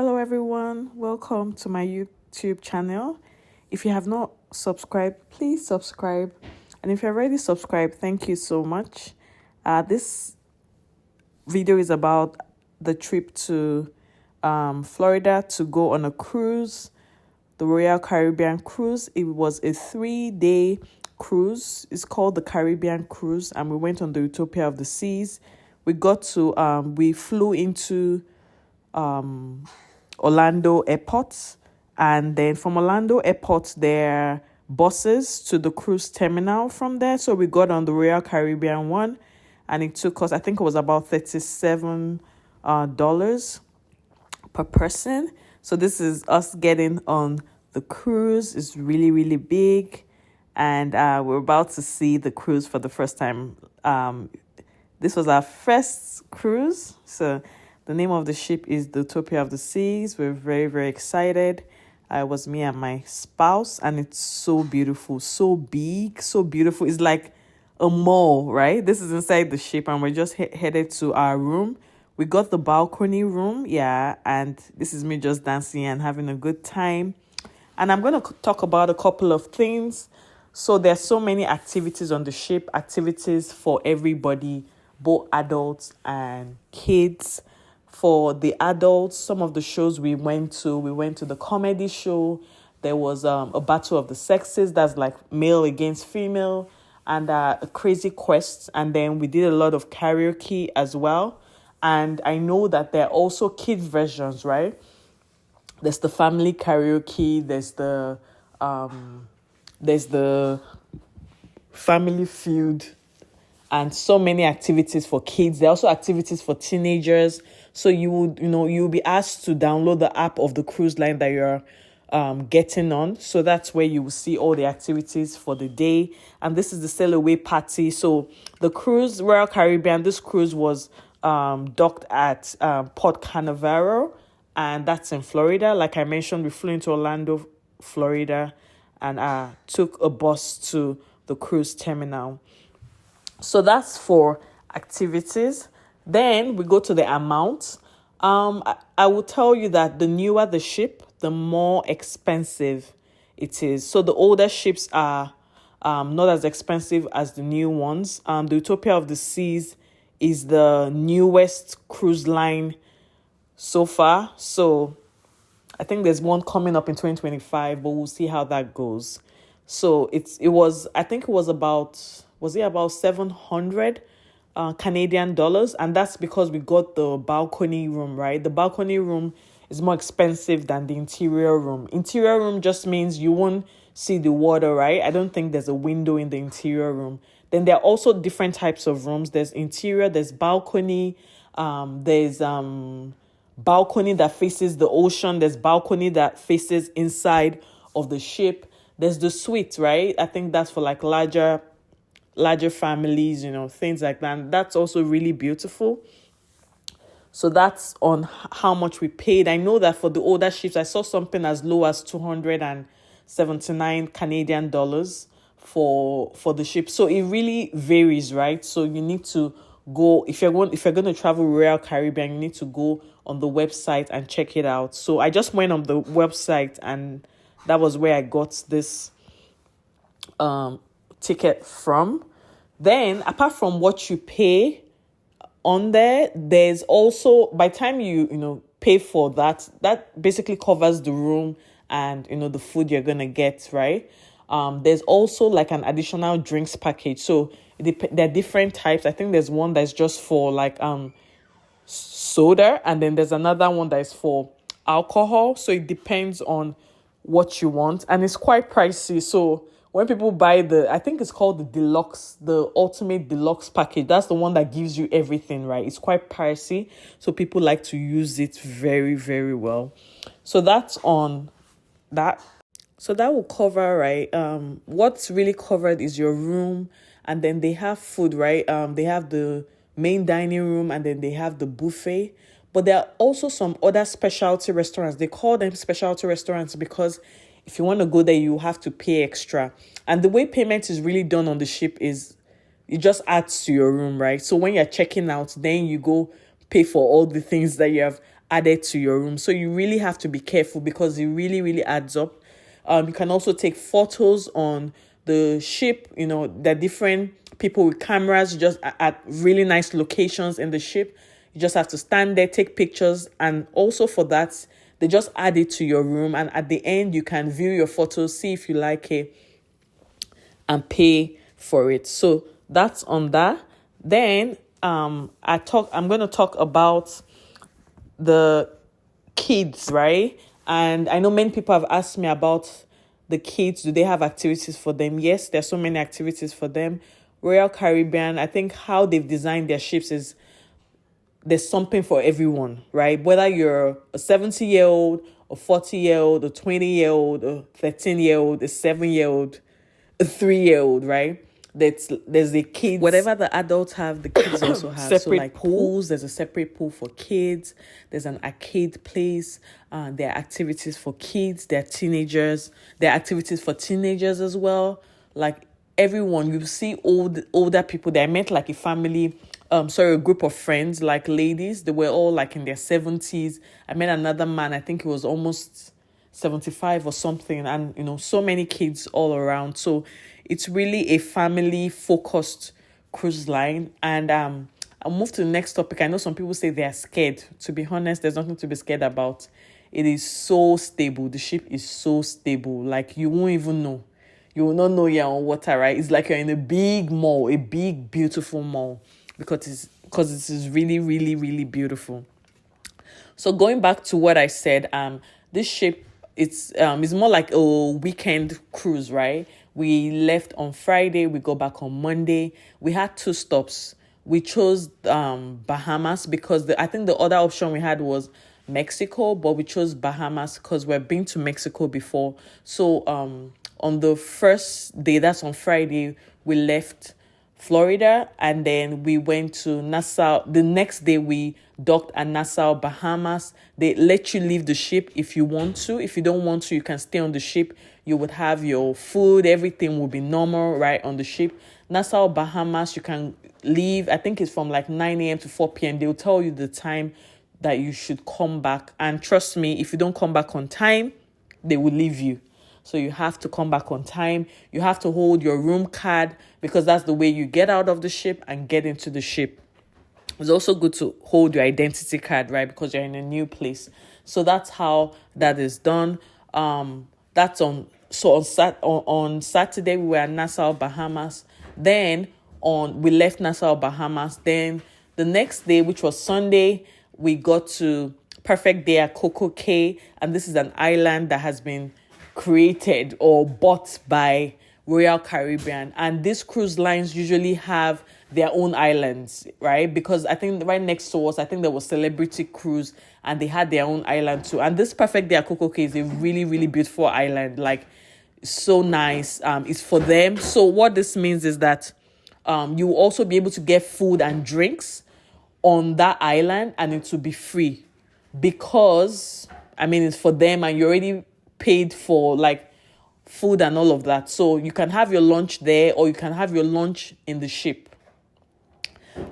Hello, everyone. Welcome to my YouTube channel. If you have not subscribed, please subscribe. And if you're already subscribed, thank you so much. This video is about the trip to Florida to go on a cruise, the Royal Caribbean cruise. It was a 3-day cruise. It's called the Caribbean cruise, and we went on the Utopia of the seas. We flew into Orlando Airport, and then from Orlando Airport there are buses to the cruise terminal from there. So we got on the Royal Caribbean one, and it took us, I think it was about $37 per person. So this is us getting on the cruise. It's really, really big, and we're about to see the cruise for the first time. This was our first cruise, so the name of the ship is the Utopia of the Seas. We're very, very excited. It was me and my spouse, and it's so beautiful, so big, so beautiful. It's like a mall, right? This is inside the ship, and we're just headed to our room. We got the balcony room, and this is me just dancing and having a good time. And I'm going to talk about a couple of things. So there's so many activities on the ship, activities for everybody, both adults and kids. For the adults, some of the shows we went to the comedy show. There was a battle of the sexes, that's like male against female, and a crazy quest. And then we did a lot of karaoke as well. And I know that there are also kids versions, right? There's the family karaoke, there's the family feud, and so many activities for kids. There are also activities for teenagers. So you'll be asked to download the app of the cruise line that you're getting on. So that's where you will see all the activities for the day. And this is the sail away party. So the cruise, Royal Caribbean, this cruise was docked at Port Canaveral, and that's in Florida. Like I mentioned, we flew into Orlando, Florida, and took a bus to the cruise terminal. So that's for activities. Then we go to the amount. I will tell you that the newer the ship, the more expensive it is. So the older ships are not as expensive as the new ones. The Utopia of the Seas is the newest cruise line so far. So I think there's one coming up in 2025, but we'll see how that goes. So I think it was about 700 Canadian dollars, and that's because we got the balcony room, right? The balcony room is more expensive than the interior room. Interior room just means you won't see the water, right? I don't think there's a window in the interior room. Then there are also different types of rooms. There's interior, there's balcony, there's balcony that faces the ocean, there's balcony that faces inside of the ship. There's the suite, right? I think that's for like larger families, things like that. And that's also really beautiful. So that's on how much we paid. I know that for the older ships, I saw something as low as 279 Canadian dollars for the ship. So it really varies, right? So you need to go, if you're going to travel Royal Caribbean, you need to go on the website and check it out. So I just went on the website, and that was where I got this ticket from. Then apart from what you pay on there's also, by the time you pay for that basically covers the room and the food you're gonna get, right? There's also like an additional drinks package. So there are different types. I think there's one that's just for like soda, and then there's another one that is for alcohol. So it depends on what you want, and it's quite pricey. So when people buy I think it's called the deluxe, the ultimate deluxe package, that's the one that gives you everything, right? It's quite pricey, so people like to use it very, very well. So that's on that. So that will cover, right? What's really covered is your room, and then they have food, right? They have the main dining room, and then they have the buffet. But there are also some other specialty restaurants. They call them specialty restaurants because if you want to go there, you have to pay extra. And the way payment is really done on the ship is it just adds to your room, right? So when you're checking out, then you go pay for all the things that you have added to your room. So you really have to be careful because it really, really adds up. You can also take photos on the ship. There are different people with cameras just at really nice locations in the ship. You just have to stand there, take pictures. And also for that, they just add it to your room. And at the end, you can view your photos, see if you like it, and pay for it. So that's on that. Then I'm going to talk about the kids, right? And I know many people have asked me about the kids. Do they have activities for them? Yes, there's so many activities for them. Royal Caribbean, I think how they've designed their ships is there's something for everyone, right? Whether you're a 70-year-old, a 40-year-old, a 20-year-old, a 13-year-old, a 7-year-old, a 3-year-old, right? There's the kids. Whatever the adults have, the kids also have. Separate, so like pools, there's a separate pool for kids. There's an arcade place. There are activities for kids. There are teenagers. There are activities for teenagers as well. Like everyone, you see older people. They met like a family. A group of friends, like ladies. They were all like in their 70s. I met another man. I think he was almost 75 or something, and so many kids all around. So it's really a family focused cruise line. And I'll move to the next topic. I know some people say they're scared. To be honest, there's nothing to be scared about. It is so stable. The ship is so stable, like you won't even know. You will not know you're on water, right? It's like you're in a big mall, a big beautiful mall, because it is really, really, really beautiful. So going back to what I said, this ship, it's more like a weekend cruise, right? We left on Friday, we go back on Monday. We had 2 stops. We chose Bahamas because I think the other option we had was Mexico, but we chose Bahamas because we've been to Mexico before. So on the first day, that's on Friday, we left Florida, and then we went to Nassau. The next day we docked at Nassau, Bahamas. They let you leave the ship if you want to. If you don't want to, you can stay on the ship. You would have your food, everything will be normal, right, on the ship. Nassau, Bahamas, you can leave. I think it's from like 9 a.m. to 4 p.m. They'll tell you the time that you should come back. And trust me, if you don't come back on time, they will leave you. So you have to come back on time. You have to hold your room card because that's the way you get out of the ship and get into the ship. It's also good to hold your identity card, right? Because you're in a new place. So that's how that is done. That's on Saturday we were at Nassau, Bahamas. Then we left Nassau, Bahamas. Then the next day, which was Sunday, we got to Perfect Day at Coco Cay, and this is an island that has been created or bought by Royal Caribbean. And these cruise lines usually have their own islands, right? Because I think right next to us, I think there was Celebrity Cruise, and they had their own island too. And this Perfect Day at Coco Cay is a really, really beautiful island. Like, so nice. It's for them. So what this means is that you will also be able to get food and drinks on that island, and it will be free because it's for them, and you already paid for like food and all of that. So you can have your lunch there, or you can have your lunch in the ship.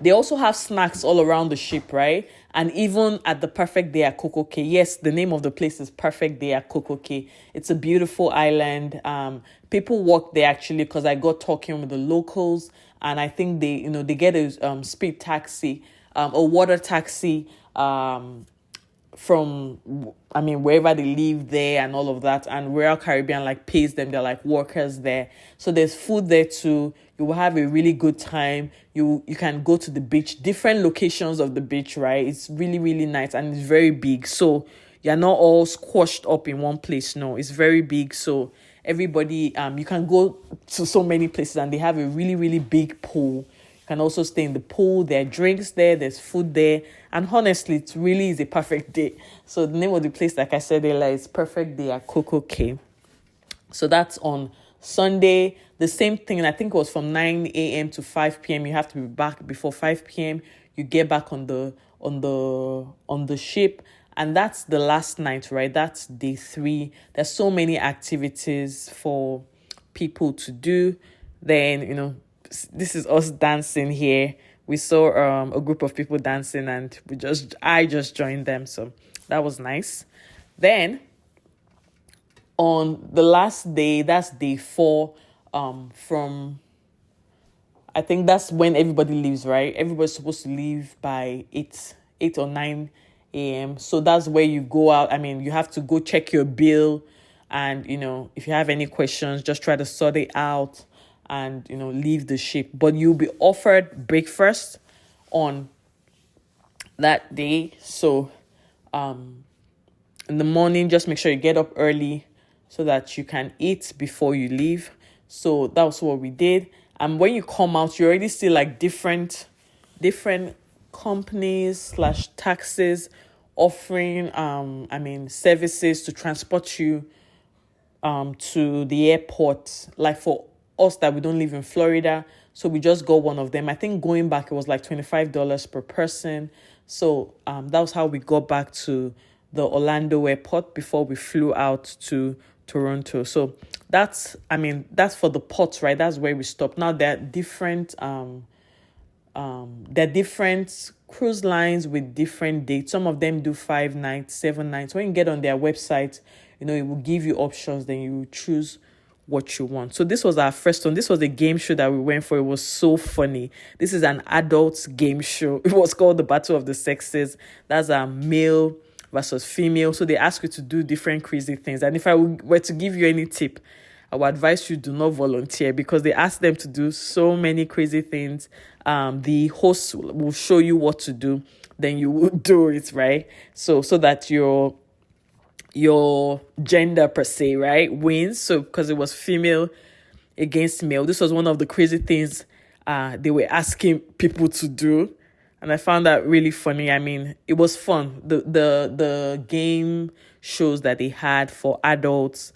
They also have snacks all around the ship, right? And even at the Perfect Day at Coco Cay. Yes, the name of the place is Perfect Day at Coco Cay. It's a beautiful island. People walk there actually because I got talking with the locals, and I think they get a speed taxi, a water taxi, from wherever they live there and all of that. And Royal Caribbean pays them. They're like workers there. So there's food there too. You will have a really good time. You can go to the beach, different locations of the beach, right? It's really, really nice, and it's very big. So you're not all squashed up in one place. No, it's very big. So everybody, you can go to so many places, and they have a really, really big pool. You can also stay in the pool. There are drinks there. There's food there. And honestly, it really is a perfect day. So the name of the place, like I said earlier, is Perfect Day at Coco Cay. So that's on Sunday. The same thing, I think it was from 9 a.m. to 5 p.m. You have to be back before 5 p.m. You get back on the ship. And that's the last night, right? That's day 3. There's so many activities for people to do. Then, this is us dancing here we saw a group of people dancing, and I just joined them, so that was nice. Then on the last day, that's day 4, from I think that's when everybody leaves, right? Everybody's supposed to leave by 8 or 9 a.m. So that's where you go out. I mean, you have to go check your bill, and if you have any questions, just try to sort it out and leave the ship. But you'll be offered breakfast on that day. So in the morning, just make sure you get up early so that you can eat before you leave. So that was what we did. And when you come out, you already see like different companies / taxis offering services to transport you to the airport. Like for us that we don't live in Florida, so we just got one of them. I think going back it was like $25 per person. So that was how we got back to the Orlando airport before we flew out to Toronto. So that's for the ports, right? That's where we stopped. Now there are different cruise lines with different dates. Some of them do 5 nights, 7 nights. When you get on their website, it will give you options. Then you choose what you want. So this was our first one. This was a game show that we went for. It was so funny. This is an adult game show. It was called the Battle of the Sexes. That's a male versus female. So they ask you to do different crazy things. And if I were to give you any tip, I would advise you do not volunteer, because they ask them to do so many crazy things. The host will show you what to do, then you will do it, right? So that your gender per se, right, wins. So because it was female against male, this was one of the crazy things they were asking people to do. And I found that really funny. I mean, it was fun. The game shows that they had for adults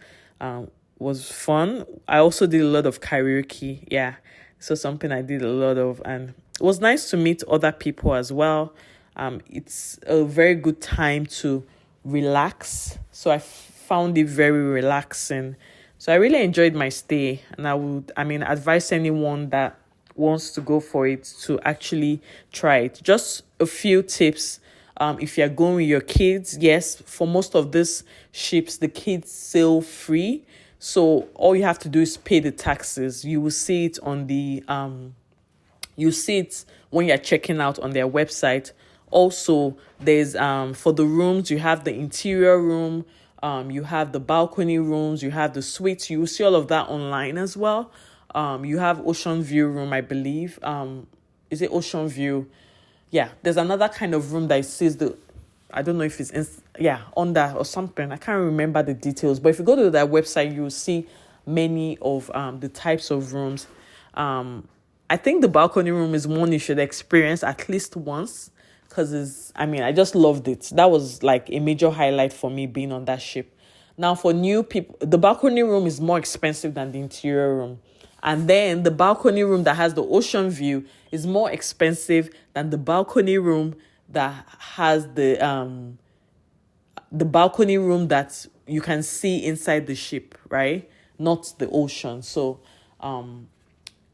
was fun. I also did a lot of karaoke. Yeah, so something I did a lot of. And it was nice to meet other people as well. It's a very good time to relax. So I found it very relaxing. So I really enjoyed my stay. And I would advise anyone that wants to go for it to actually try it. Just a few tips. If you're going with your kids, yes, for most of these ships, the kids sail free. So all you have to do is pay the taxes. You will see it on the you see it when you're checking out on their website. Also, there's for the rooms, you have the interior room, you have the balcony rooms, you have the suites. You will see all of that online as well. You have ocean view room, I believe. Is it ocean view? Yeah, there's another kind of room that says I don't know if it's under or something. I can't remember the details. But if you go to that website, you'll see many of the types of rooms. I think the balcony room is one you should experience at least once, because I just loved it. That was like a major highlight for me being on that ship. Now, for new people, the balcony room is more expensive than the interior room. And then the balcony room that has the ocean view is more expensive than the balcony room that has the balcony room that you can see inside the ship, right? Not the ocean. So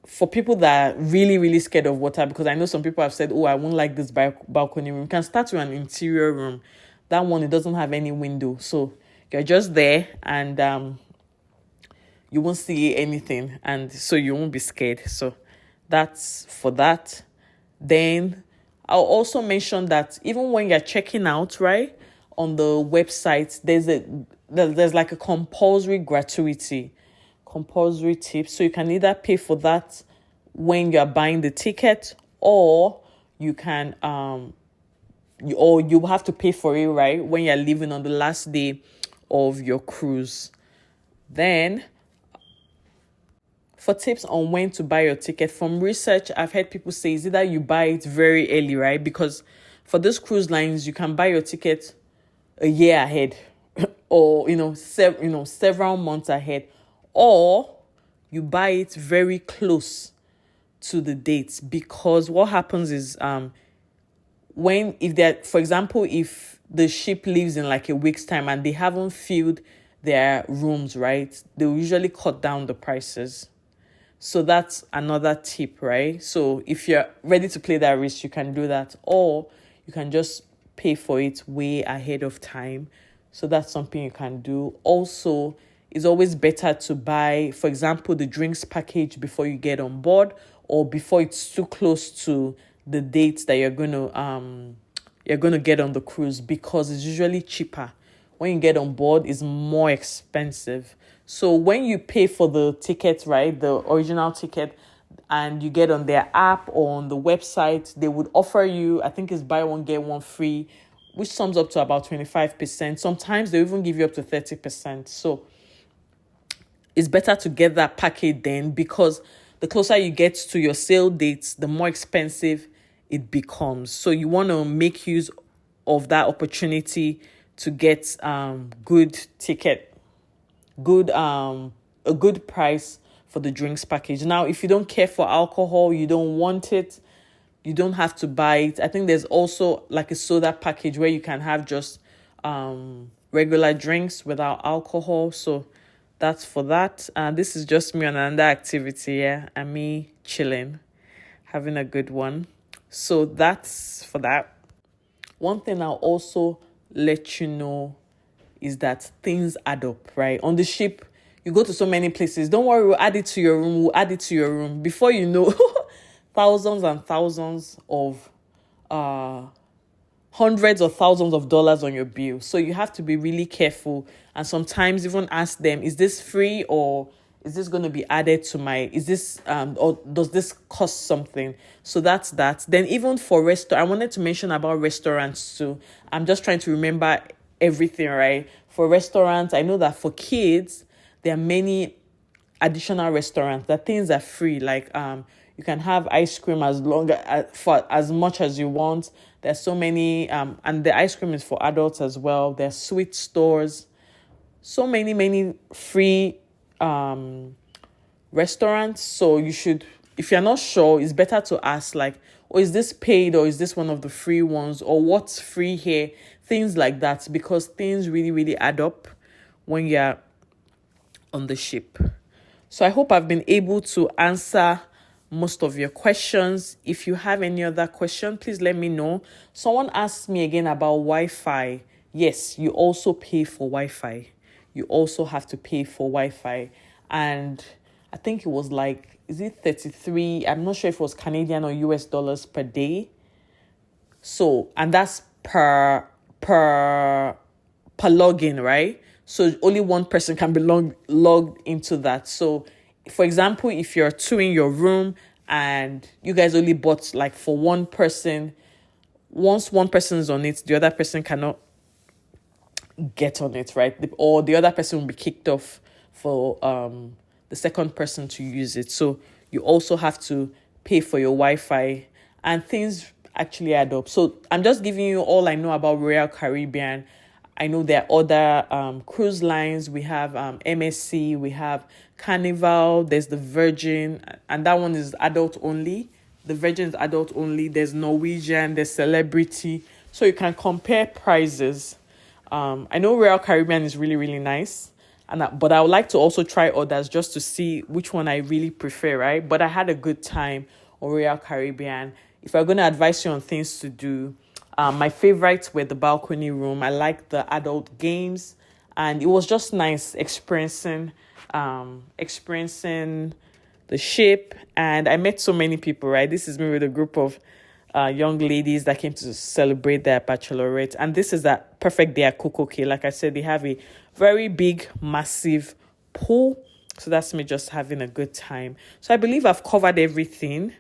for people that are really, really scared of water, because I know some people have said, I won't like this balcony room, you can start with an interior room. That one, it doesn't have any window. So you're just there, and you won't see anything, and so you won't be scared. So that's for that. Then I'll also mention that even when you're checking out, right, on the website, there's like a compulsory tip. So you can either pay for that when you're buying the ticket, or you can you have to pay for it, right, when you're leaving on the last day of your cruise. Then for tips on when to buy your ticket, from research, I've heard people say is either you buy it very early, right? Because for those cruise lines, you can buy your ticket a year ahead, or several months ahead, or you buy it very close to the dates. Because what happens is for example, if the ship leaves in like a week's time and they haven't filled their rooms, right, they will usually cut down the prices. So that's another tip, right? So if you're ready to play that risk, you can do that, or you can just pay for it way ahead of time. So that's something you can do. Also, it's always better to buy, for example, the drinks package before you get on board, or before it's too close to the dates that you're gonna get on the cruise, because it's usually cheaper. When you get on board, it's more expensive. So when you pay for the ticket, right, the original ticket, and you get on their app or on the website, they would offer you, I think it's buy one get one free, which sums up to about 25%. Sometimes they even give you up to 30%. So it's better to get that package then, because the closer you get to your sail dates, the more expensive it becomes. So you want to make use of that opportunity to get good ticket, good a good price for the drinks package. Now, if you don't care for alcohol, you don't want it, you don't have to buy it. I think there's also like a soda package where you can have just regular drinks without alcohol. So that's for that. This is just me on another activity, yeah, and me chilling, having a good one. So that's for that. One thing I'll also let you know is that things add up, right? On the ship, you go to so many places. Don't worry, we'll add it to your room. We'll add it to your room. Before you know, thousands and thousands of, hundreds of thousands of dollars on your bill. So you have to be really careful. And sometimes even ask them, is this free, or is this going to be added to my, is this, or does this cost something? So that's that. Then even for I wanted to mention about restaurants too. I'm just trying to remember everything, right? For restaurants, I know that for kids, there are many additional restaurants that things are free. Like, you can have ice cream for as much as you want. There's so many, and the ice cream is for adults as well. There's sweet stores, so many free restaurants. So you should, if you're not sure, it's better to ask, like, oh, is this paid, or is this one of the free ones, or what's free here? Things like that, because things really add up when you're on the ship. So I hope I've been able to answer most of your questions. If you have any other question, please let me know. Someone asked me again about Wi-Fi. Yes, you also pay for Wi-Fi. You also have to pay for Wi-Fi. And I think it was like, is it 33? I'm not sure if it was Canadian or US dollars per day. So, and that's per login, right? So only one person can be logged into that. So, for example, if you're two in your room and you guys only bought like for one person, once one person is on it, the other person cannot get on it, right? Or the other person will be kicked off for the second person to use it. So you also have to pay for your Wi-Fi, and things actually add up. So I'm just giving you all I know about Royal Caribbean. I know there are other cruise lines. We have MSC, we have Carnival, there's the Virgin, and that one is adult only. The Virgin is adult only. There's Norwegian, there's Celebrity. So you can compare prices. I know Royal Caribbean is really nice, but I would like to also try others just to see which one I really prefer, right? But I had a good time on Royal Caribbean. If I'm going to advise you on things to do, my favorites were the balcony room. I liked the adult games, and it was just nice experiencing the ship. And I met so many people, right? This is me with a group of young ladies that came to celebrate their bachelorette. And this is a perfect day at Coco Cay. Like I said, they have a very big, massive pool. So that's me just having a good time. So I believe I've covered everything.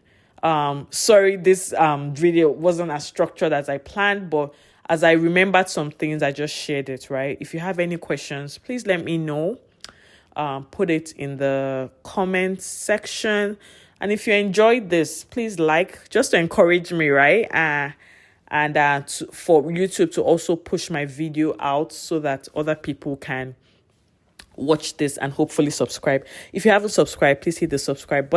Sorry, this video wasn't as structured as I planned, but as I remembered some things, I just shared it, right? If you have any questions, please let me know. Put it in the comments section. And if you enjoyed this, please like, just to encourage me, right? For YouTube to also push my video out so that other people can watch this and hopefully subscribe. If you haven't subscribed, please hit the subscribe button.